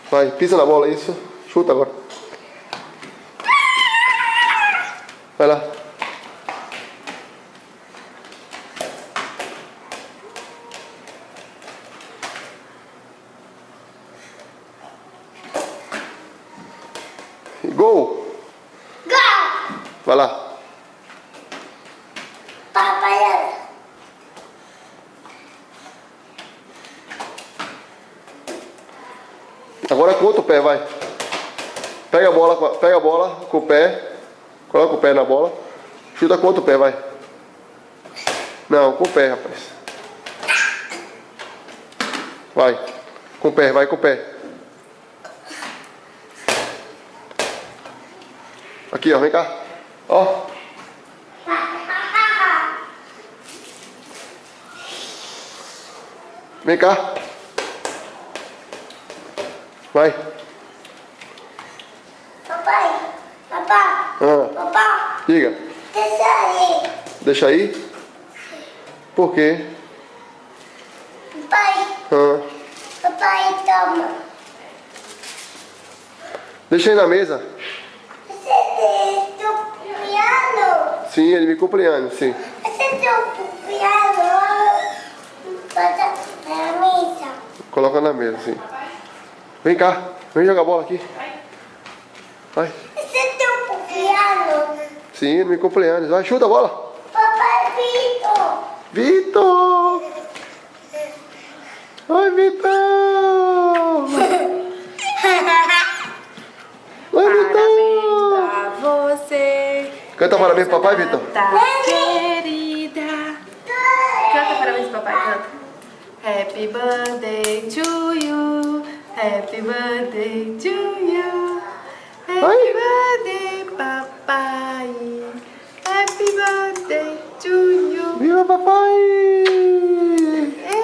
Vai, pisa na bola, isso. Chuta agora. Vai lá. Gol! Gol! Vai lá. Papai. Agora com o outro pé, vai. Pega a bola com o pé. Coloca o pé na bola. Chuta com o outro pé, vai. Não, com o pé, rapaz. Vai. Com o pé, vai com o pé. Aqui, ó, vem cá. Ó. Vem cá. Vai. Papai. Papai. Papai. Diga. Deixa aí. Deixa aí? Por quê? Papai. Papai, toma. Deixa aí na mesa. Você tem o piano? Sim, ele me cumpleaños, sim. Você tem o piano? Bota na mesa. Coloca na mesa, sim. Vem cá. Vem jogar bola aqui. Vai. Você tem o piano? Sim, ele me cumpleaños. Vai, chuta a bola. Papai Vitor. Vitor! Oi, Vitor! Oi, Vitor! Parabéns pra você. Canta parabéns pro papai, Vitor. Tá, querida. Canta parabéns pro papai, canta. Happy birthday to you. Happy birthday to you. Happy Oi. birthday, papai. Happy birthday to you. Viva papai! Ê!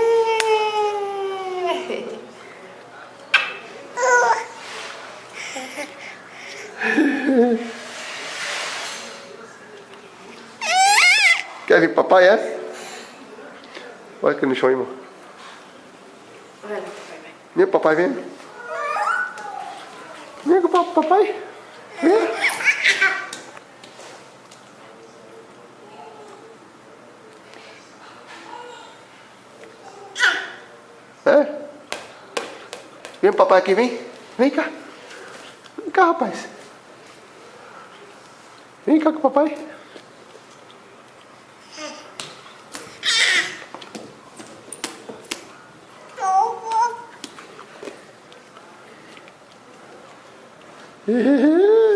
Quer vir com papai, é? Olha aqui no chão, irmão. Vai lá, papai, vai. Vem, papai, vem. Vem com o papai. Vem. É? Vem o papai aqui, vem. Vem cá. Vem cá, rapaz. Vem cá com o papai. Hehehe.